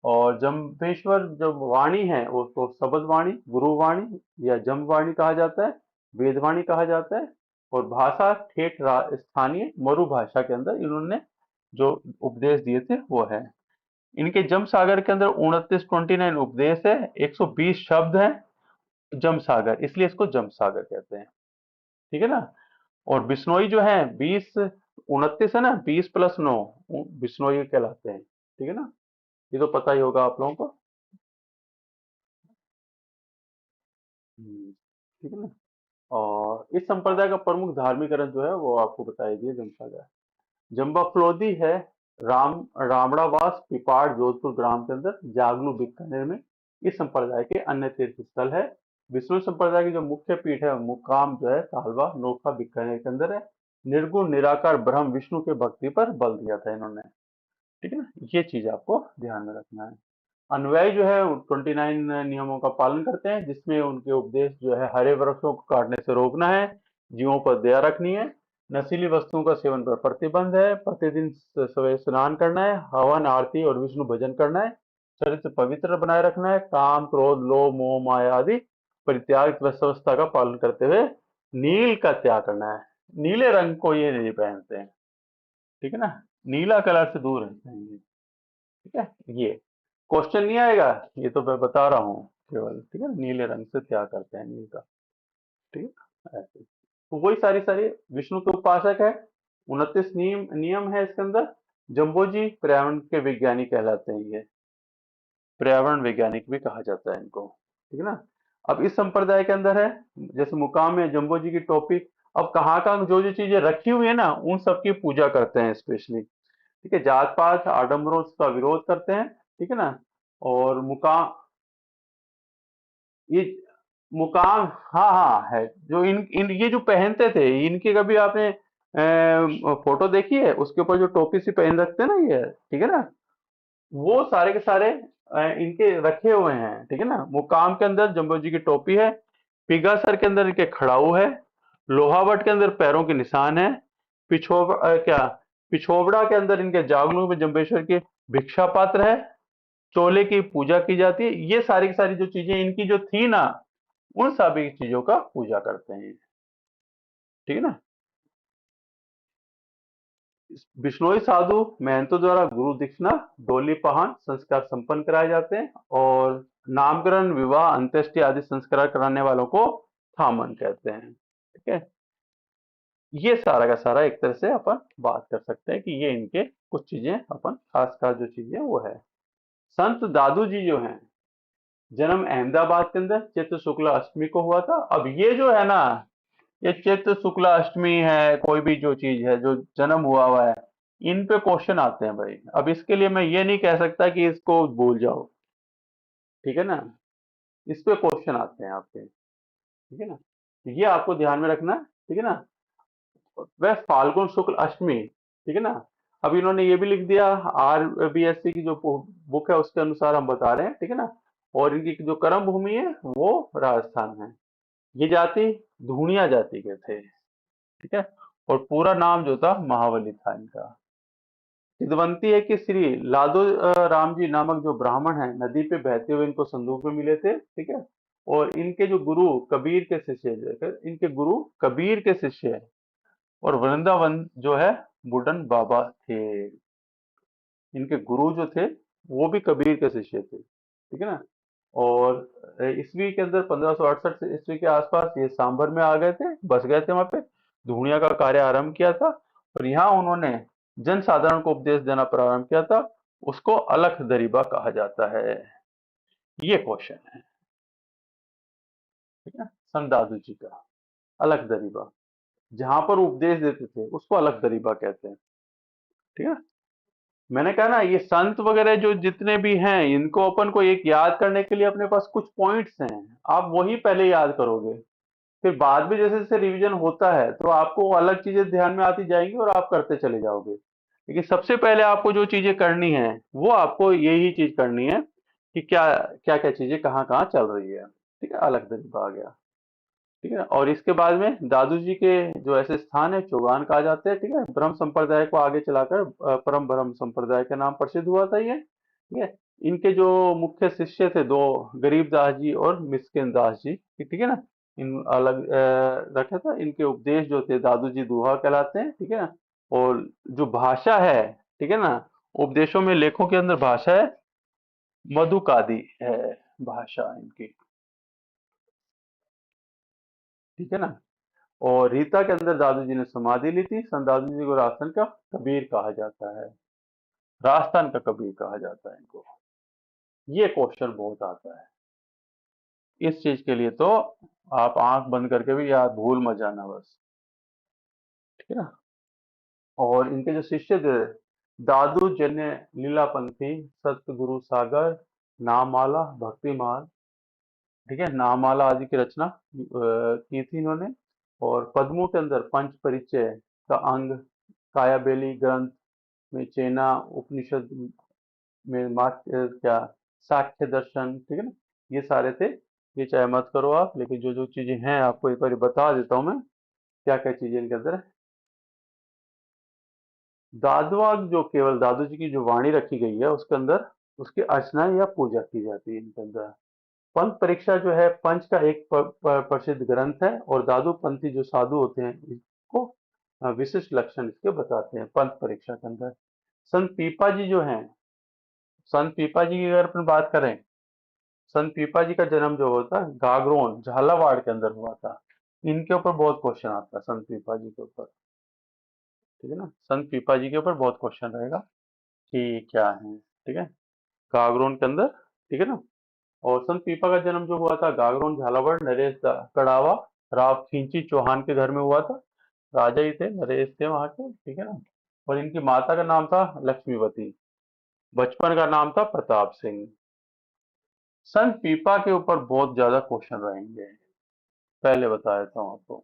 और जम्बेश्वर जो वाणी है वो तो शब्द वाणी, गुरु वाणी या जम वाणी कहा जाता है, वेदवाणी कहा जाता है। और भाषा ठेठ स्थानीय मरु भाषा के अंदर इन्होंने जो उपदेश दिए थे वो है। इनके जम सागर के अंदर 29 उपदेश है, 120 शब्द हैं। जम सागर इसलिए इसको जम सागर कहते हैं। ठीक है ना। और बिश्नोई जो है 29 है ना, 20+9 बिश्नोई कहलाते हैं। ठीक है ना। ये तो पता ही होगा आप लोगों को। ठीक है ना। और इस संप्रदाय का प्रमुख धार्मिक ग्रंथ जो है वो आपको बताई दिए जमसागर। जम्बाफ्लोदी है रामड़ावास पिपाड़ जोधपुर ग्राम के अंदर जागलू बीकानेर में इस संप्रदाय के अन्य तीर्थ स्थल है। विष्णु संप्रदाय की जो मुख्य पीठ है मुकाम जो है तालवा नोखा बीकानेर के अंदर है। निर्गुण निराकार ब्रह्म विष्णु के भक्ति पर बल दिया था इन्होंने। ठीक है ना। ये चीज आपको ध्यान में रखना है। अनुयायी जो है 29 नियमों का पालन करते हैं जिसमें उनके उपदेश जो है हरे वृक्षों को काटने से रोकना है, जीवों पर दया रखनी है, नशीली वस्तुओं का सेवन पर प्रतिबंध है, प्रतिदिन सवेरे स्नान करना है, हवन आरती और विष्णु भजन करना है, चरित्र पवित्र बनाए रखना है, काम क्रोध लोभ मोह माया आदि परित्याग व्यवस्था का पालन करते हुए नील का त्याग करना है। नीले रंग को ये नहीं पहनते हैं। ठीक है ना। नीला कलर से दूर रहते हैं ये। ठीक है। ये क्वेश्चन नहीं आएगा, ये तो मैं बता रहा हूँ केवल। ठीक है। नीले रंग से त्याग करते हैं नील का। ठीक है। ऐसे तो वही सारी सारी विष्णु के उपासक है। 29 नियम नियम है इसके अंदर। जम्बो जी पर्यावरण के वैज्ञानिक कहलाते हैं ये, पर्यावरण वैज्ञानिक भी कहा जाता है इनको। ठीक है ना। अब इस संप्रदाय के अंदर है, जैसे मुकाम में जम्बो जी की टोपी, अब कहाँ कहाँ जो जो चीजें रखी हुई है ना उन सबकी पूजा करते हैं स्पेशली। ठीक है। जात पात आडम्बरों का विरोध करते हैं। ठीक है ना। और मुकाम, ये मुकाम, हाँ हाँ है, जो इन इन ये जो पहनते थे इनके कभी आपने फोटो देखी है, उसके ऊपर जो टोपी सी पहन रखते हैं ना ये, ठीक है ना, वो सारे के सारे इनके रखे हुए हैं। ठीक है ना। मुकाम के अंदर जम्बो जी की टोपी है, पिगासर के अंदर इनके खड़ाऊ है, लोहावट के अंदर पैरों के निशान है, क्या पिछोबड़ा के अंदर इनके जागलू में जम्बेश्वर के भिक्षा पात्र है, चोले की पूजा की जाती है। ये सारी की सारी जो चीजें इनकी जो थी ना उन सभी चीजों का पूजा करते हैं। ठीक है ना। बिश्नोई साधु महंतों द्वारा गुरु दीक्षिणा, डोली पहान संस्कार संपन्न कराए जाते हैं, और नामकरण, विवाह, अंत्येष्टि आदि संस्कार कराने वालों को थामन कहते हैं। ठीक है। ये सारा का सारा एक तरह से अपन बात कर सकते हैं कि ये इनके कुछ चीजें, अपन खास खास जो चीजें वो है। संत दादू जी जो हैं, जन्म अहमदाबाद के अंदर चैत्र शुक्ला अष्टमी को हुआ था। अब ये जो है ना, ये चैत्र शुक्ला अष्टमी है, कोई भी जो चीज है जो जन्म हुआ है, इन पे क्वेश्चन आते हैं भाई। अब इसके लिए मैं ये नहीं कह सकता कि इसको भूल जाओ। ठीक है ना। इस पे क्वेश्चन आते हैं आपके। ठीक है ना। तो ये आपको ध्यान में रखना है। ठीक है ना। वह फाल्गुन शुक्ल अष्टमी। ठीक है ना। अब इन्होंने ये भी लिख दिया, आरबीएससी की जो बुक है उसके अनुसार हम बता रहे हैं। ठीक है ना। और इनकी जो कर्म भूमि है वो राजस्थान है। ये जाति धूणिया जाति के थे। ठीक है। और पूरा नाम जो था महावली था इनका। किदवंती है कि श्री लादो राम जी नामक जो ब्राह्मण है, नदी पे बहते हुए इनको संदूक में मिले थे। ठीक है। और इनके जो गुरु कबीर के शिष्य इनके गुरु कबीर के शिष्य है। और वृंदावन जो है बुडन बाबा थे। इनके गुरु जो थे वो भी कबीर के शिष्य थे। ठीक है ना। और ईस्वी के अंदर 1568 से ईस्वी के आसपास ये सांभर में आ गए थे, बस गए थे वहां पे। धूणिया का कार्य आरंभ किया था, और यहाँ उन्होंने जन साधारण को उपदेश देना प्रारंभ किया था। उसको अलख दरीबा कहा जाता है। ये क्वेश्चन है। ठीक है। संत दादू जी का अलख दरीबा, जहां पर उपदेश देते थे उसको अलख दरीबा कहते हैं। ठीक है। मैंने कहा ना, ये संत वगैरह जो जितने भी हैं, इनको अपन को एक याद करने के लिए अपने पास कुछ पॉइंट्स हैं। आप वही पहले याद करोगे, फिर बाद में जैसे जैसे रिवीजन होता है तो आपको अलग चीजें ध्यान में आती जाएंगी और आप करते चले जाओगे। लेकिन सबसे पहले आपको जो चीजें करनी है वो आपको यही चीज करनी है कि क्या क्या क्या चीजें कहाँ कहाँ चल रही है। ठीक है। अलग तरीका आ गया। ठीक है। और इसके बाद में दादू जी के जो ऐसे स्थान है चौगान कहा जाते हैं। ठीक है। ब्रह्म संप्रदाय को आगे चलाकर परम ब्रह्म संप्रदाय के नाम प्रसिद्ध हुआ था ये। ठीक है। इनके जो मुख्य शिष्य थे दो, गरीबदास जी और मिस्किन दास जी। ठीक है ना। इन अलग रखा था। इनके उपदेश जो थे दादू जी दोहा कहलाते हैं। ठीक है ना। और जो भाषा है, ठीक है ना, उपदेशों में लेखों के अंदर भाषा है मधुकादी है, भाषा इनकी। ठीक है ना। और रीता के अंदर दादू जी ने समाधि ली थी। संत दादू जी को राजस्थान का कबीर कहा जाता है। राजस्थान का कबीर कहा जाता है इनको। ये क्वेश्चन बहुत आता है। इस चीज के लिए तो आप आंख बंद करके भी याद भूल मत जाना बस। ठीक है ना। और इनके जो शिष्य थे, दादू जन्य लीलापंथी, सतगुरु सागर, नाममाला, भक्तिमाल। ठीक है। नाममाला आदि की रचना की थी इन्होंने। और पद्मों के अंदर पंच परिचय का अंग, कायाबेली ग्रंथ में चेना उपनिषद में क्या साक्ष्य दर्शन। ठीक है ना। ये सारे थे। ये चाहे मत करो आप, लेकिन जो जो चीजें हैं आपको एक बार बता देता हूं मैं, क्या क्या चीजें इनके अंदर है। दादुआ जो केवल दादू जी की जो वाणी रखी गई है उसके अंदर उसकी अर्चना या पूजा की जाती है इनके अंदर। पंथ परीक्षा जो है पंच का एक प्रसिद्ध ग्रंथ है, और दादू पंथी जो साधु होते हैं इसको विशिष्ट लक्षण इसके बताते हैं पंथ परीक्षा के अंदर। संत पीपा जी जो हैं, संत पीपा जी की अगर अपन बात करें, संत पीपा जी का जन्म जो होता है गागरोन झालावाड़ के अंदर हुआ था। इनके ऊपर बहुत क्वेश्चन आता है संत पीपा जी के ऊपर। ठीक है ना। संत पीपा जी के ऊपर बहुत क्वेश्चन रहेगा कि क्या है। ठीक है। गागरोन के अंदर। ठीक है ना। और संत पीपा का जन्म जो हुआ था गागरोन झालावाड़ नरेश कड़ावा राव खींची चौहान के घर में हुआ था। राजा ही थे, नरेश थे वहां के। ठीक है ना। और इनकी माता का नाम था लक्ष्मीवती। बचपन का नाम था प्रताप सिंह। संत पीपा के ऊपर बहुत ज्यादा क्वेश्चन रहेंगे, पहले बता देता हूँ आपको।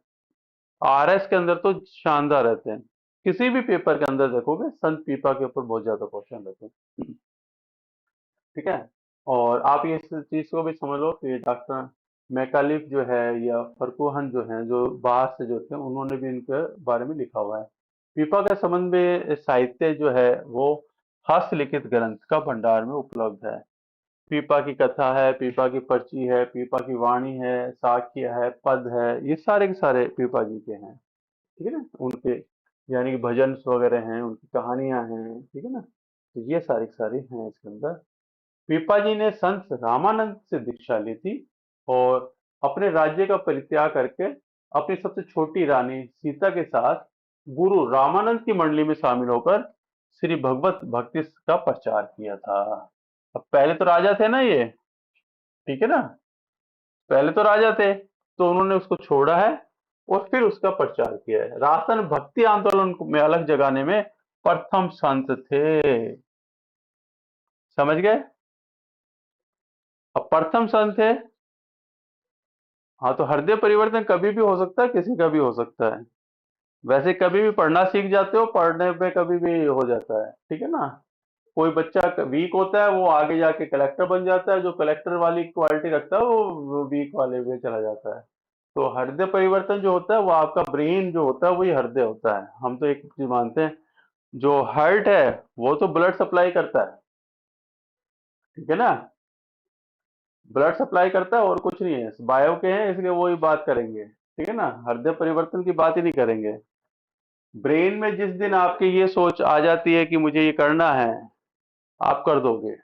आरएस के अंदर तो शानदार रहते हैं, किसी भी पेपर के अंदर देखोगे संत पीपा के ऊपर बहुत ज्यादा क्वेश्चन रहते हैं। ठीक है। और आप ये इस चीज को भी समझ लो कि डॉक्टर मैकालिफ जो है या फरकुहन जो है, जो बाहर से जो थे, उन्होंने भी इनके बारे में लिखा हुआ है। पीपा के संबंध में साहित्य जो है वो हस्तलिखित ग्रंथ का भंडार में उपलब्ध है। पीपा की कथा है, पीपा की पर्ची है, पीपा की वाणी है, साक्य है, पद है, ये सारे के सारे पीपा जी के हैं। ठीक है ना, उनके यानी कि भजन वगैरह हैं, उनकी कहानियां हैं। ठीक है ना, तो ये सारी की सारी हैं इसके अंदर। पीपा जी ने संत रामानंद से दीक्षा ली थी और अपने राज्य का परित्याग करके अपनी सबसे छोटी रानी सीता के साथ गुरु रामानंद की मंडली में शामिल होकर श्री भगवत भक्ति का प्रचार किया था। अब पहले तो राजा थे ना ये, ठीक है ना, पहले तो राजा थे, तो उन्होंने उसको छोड़ा है और फिर उसका प्रचार किया है। रासन भक्ति आंदोलन में अलग जगाने में प्रथम संत थे। समझ गए? अब प्रथम संत थे। हाँ, तो हृदय परिवर्तन कभी भी हो सकता है, किसी का भी हो सकता है। वैसे कभी भी पढ़ना सीख जाते हो, पढ़ने पे कभी भी हो जाता है। ठीक है ना, कोई बच्चा वीक होता है, वो आगे जाके कलेक्टर बन जाता है, जो कलेक्टर वाली क्वालिटी रखता है वो वीक वाले में चला जाता है। तो हृदय परिवर्तन जो होता है वो आपका ब्रेन जो होता है वही हृदय होता है। हम तो एक चीज मानते हैं, जो हार्ट है वो तो ब्लड सप्लाई करता है। ठीक है ना, ब्लड सप्लाई करता है और कुछ नहीं है, बायो के हैं इसलिए वही बात करेंगे। ठीक है ना, हृदय परिवर्तन की बात ही नहीं करेंगे। ब्रेन में जिस दिन आपकी ये सोच आ जाती है कि मुझे ये करना है, आप कर दोगे।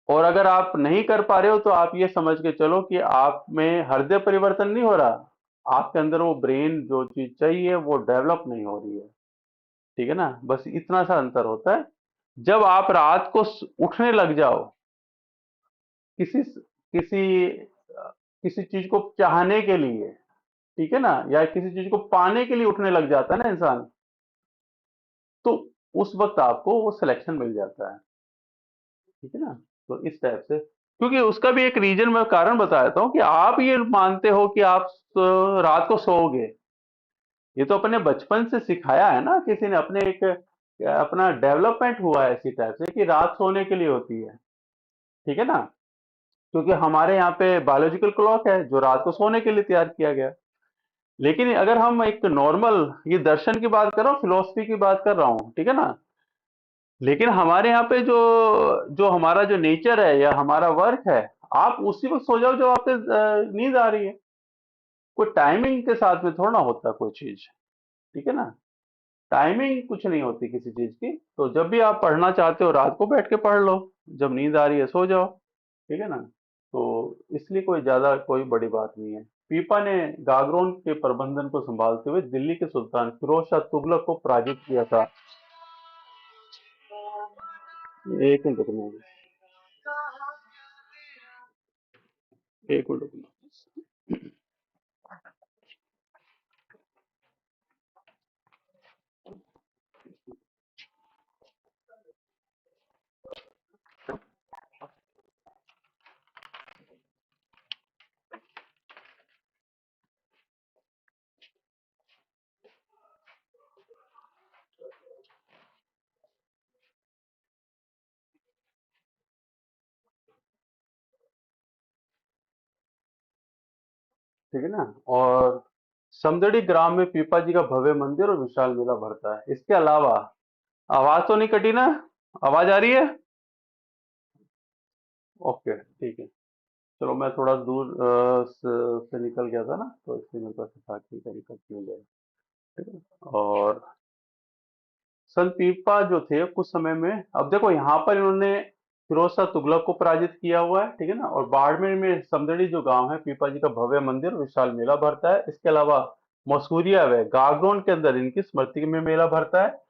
और अगर आप नहीं कर पा रहे हो तो आप ये समझ के चलो कि आप में हृदय परिवर्तन नहीं हो रहा, आपके अंदर वो ब्रेन जो चीज चाहिए वो डेवलप नहीं हो रही है। ठीक है ना, बस इतना सा अंतर होता है। जब आप रात को उठने लग जाओ, किसी किसी किसी चीज को चाहने के लिए, ठीक है ना, या किसी चीज को पाने के लिए उठने लग जाता है ना इंसान, तो उस वक्त आपको वो सिलेक्शन मिल जाता है। ठीक है ना, तो इस टाइप से, क्योंकि उसका भी एक रीजन मैं कारण बता देता हूँ कि आप ये मानते हो कि आप रात को सोओगे, ये तो अपने बचपन से सिखाया है ना किसी ने, अपने एक अपना डेवलपमेंट हुआ है इसी टाइप से कि रात सोने के लिए होती है। ठीक है ना, क्योंकि हमारे यहाँ पे बायोलॉजिकल क्लॉक है जो रात को सोने के लिए तैयार किया गया। लेकिन अगर हम एक नॉर्मल, ये दर्शन की बात कर रहा हूँ, फिलोसफी की बात कर रहा हूँ, ठीक है ना, लेकिन हमारे यहाँ पे जो जो हमारा जो नेचर है या हमारा वर्क है, आप उसी वक्त सो जाओ जब आपके नींद आ रही है। कोई टाइमिंग के साथ में थोड़ा ना होता कोई चीज। ठीक है ना, टाइमिंग कुछ नहीं होती किसी चीज की। तो जब भी आप पढ़ना चाहते हो रात को बैठ के पढ़ लो, जब नींद आ रही है सो जाओ। ठीक है ना, तो इसलिए कोई ज्यादा कोई बड़ी बात नहीं है। पीपा ने गागरोन के प्रबंधन को संभालते हुए दिल्ली के सुल्तान फिरोज शाह तुगलक को पराजित किया था। एक मिनट रुकना, एक मिनट रुकना। ठीक है ना, और समदड़ी ग्राम में पीपा जी का भव्य मंदिर और विशाल मेला भरता है। इसके अलावा, आवाज तो नहीं कटी ना? आवाज आ रही है? ओके, ठीक है। चलो, मैं थोड़ा दूर से निकल गया था ना, तो इसलिए मेरे पास था कि कहीं कट नहीं जाए। ठीक है, और संत पीपा जो थे कुछ समय में, अब देखो यहाँ पर इन्होंने फिरोज शाह तुगलक को पराजित किया हुआ है। ठीक है ना, और बाड़मेर में समदड़ी जो गांव है, पीपा जी का भव्य मंदिर विशाल मेला भरता है। इसके अलावा मसूरिया व गागरोन के अंदर इनकी स्मृति में मेला भरता है।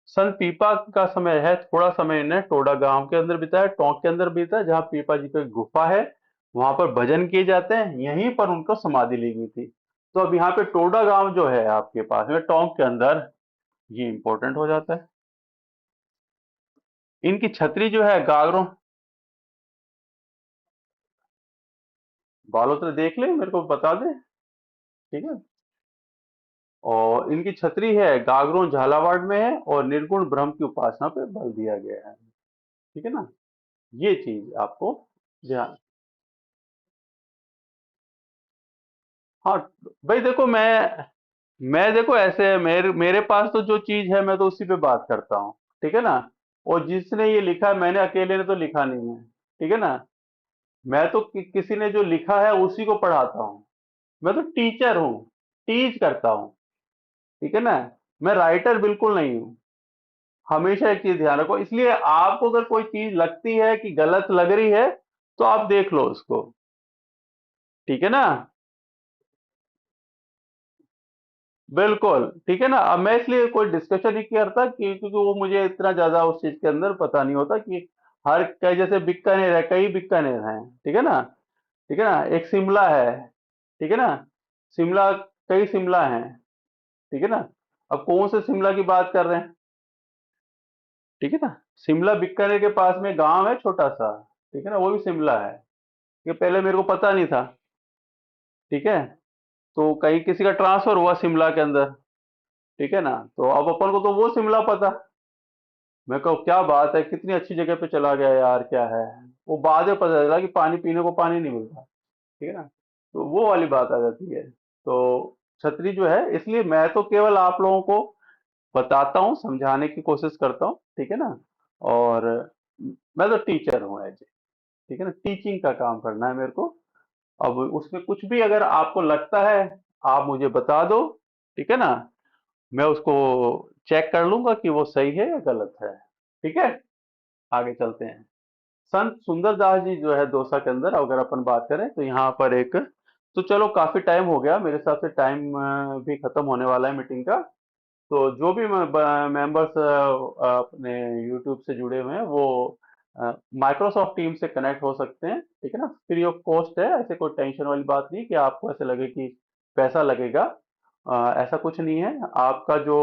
संत पीपा का समय है, थोड़ा समय इन्हें टोडा गांव के अंदर बिताया, टोंक के अंदर बीता, जहाँ पीपा जी की गुफा है, वहां पर भजन किए जाते हैं, यहीं पर उनको समाधि ली गई थी। तो अब यहाँ पे टोडा गांव जो है आपके पास में टोंक के अंदर, ये इंपॉर्टेंट हो जाता है। इनकी छतरी जो है गागरों, बालोत्र देख ले, मेरे को बता दे। ठीक है, और इनकी छतरी है गागरों झालावाड़ में है, और निर्गुण ब्रह्म की उपासना पे बल दिया गया है। ठीक है ना, ये चीज आपको ध्यान। हाँ भाई, देखो मैं देखो ऐसे, मेरे मेरे पास तो जो चीज है मैं तो उसी पे बात करता हूँ। ठीक है ना, और जिसने ये लिखा है, मैंने अकेले ने तो लिखा नहीं है। ठीक है ना। मैं तो किसी ने जो लिखा है उसी को पढ़ाता हूँ। मैं तो टीचर हूँ, टीच करता हूँ। ठीक है ना। मैं राइटर बिल्कुल नहीं हूँ। हमेशा एक चीज ध्यान रखो, इसलिए आपको अगर कोई चीज लगती है कि गलत लग रही है तो आप देख लो उसको। ठीक है ना। बिल्कुल ठीक है ना। अब मैं इसलिए कोई डिस्कशन नहीं करता क्योंकि वो मुझे इतना ज्यादा उस चीज के अंदर पता नहीं होता कि हर कई, जैसे बीकानेर है, कई बीकानेर हैं। ठीक है ना। ठीक है ना। एक शिमला है। ठीक है ना। शिमला, कई शिमला हैं। ठीक है ना। अब कौन से शिमला की बात कर रहे हैं। ठीक है ना। शिमला बीकानेर के पास में गांव है छोटा सा। ठीक है ना, वो भी शिमला है। ये पहले मेरे को पता नहीं था। ठीक है। तो कहीं किसी का ट्रांसफर हुआ शिमला के अंदर। ठीक है ना। तो अब अपन को तो वो शिमला पता। मैं कहूँ क्या बात है, कितनी अच्छी जगह पे चला गया यार, क्या है। वो बाद में पता चला कि पानी पीने को पानी नहीं मिलता। ठीक है ना। तो वो वाली बात आ जाती है। तो छतरी जो है, इसलिए मैं तो केवल आप लोगों को बताता हूँ, समझाने की कोशिश करता हूँ। ठीक है ना। और मैं तो टीचर हूँ एज। ठीक है ना, टीचिंग का काम करना है मेरे को। अब उसमें कुछ भी अगर आपको लगता है, आप मुझे बता दो। ठीक है ना। मैं उसको चेक कर लूंगा कि वो सही है या गलत है। ठीक है। आगे चलते हैं। संत सुंदरदास जी जो है दौसा के अंदर, अगर अपन बात करें तो यहाँ पर एक, तो चलो काफी टाइम हो गया मेरे हिसाब से, टाइम भी खत्म होने वाला है मीटिंग का। तो जो भी मेंबर्स अपने यूट्यूब से जुड़े हुए हैं वो माइक्रोसॉफ्ट टीम से कनेक्ट हो सकते हैं। ठीक है ना, फ्री ऑफ कॉस्ट है, ऐसे कोई टेंशन वाली बात नहीं कि आपको ऐसे लगे कि पैसा लगेगा। ऐसा कुछ नहीं है। आपका जो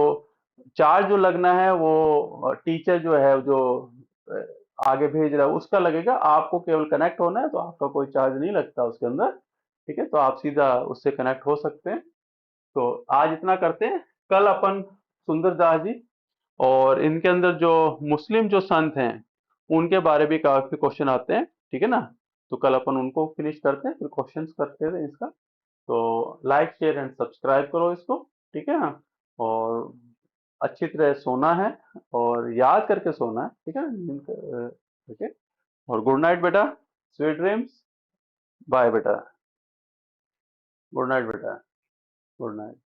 चार्ज जो लगना है वो टीचर जो है, जो अ, आगे भेज रहा है उसका लगेगा। आपको केवल कनेक्ट होना है, तो आपका कोई चार्ज नहीं लगता उसके अंदर। ठीक है, तो आप सीधा उससे कनेक्ट हो सकते हैं। तो आज इतना करते हैं। कल अपन सुंदरदास जी और इनके अंदर जो मुस्लिम जो संत हैं उनके बारे में काफी क्वेश्चन आते हैं। ठीक है ना। तो कल अपन उनको फिनिश करते हैं, फिर क्वेश्चंस करते हैं इसका। तो लाइक शेयर एंड सब्सक्राइब करो इसको। ठीक है ना। और अच्छी तरह सोना है, और याद करके सोना है। ठीक है ना। ठीक है। और गुड नाइट बेटा, स्वीट ड्रीम्स। बाय बेटा। गुड नाइट बेटा। Good night.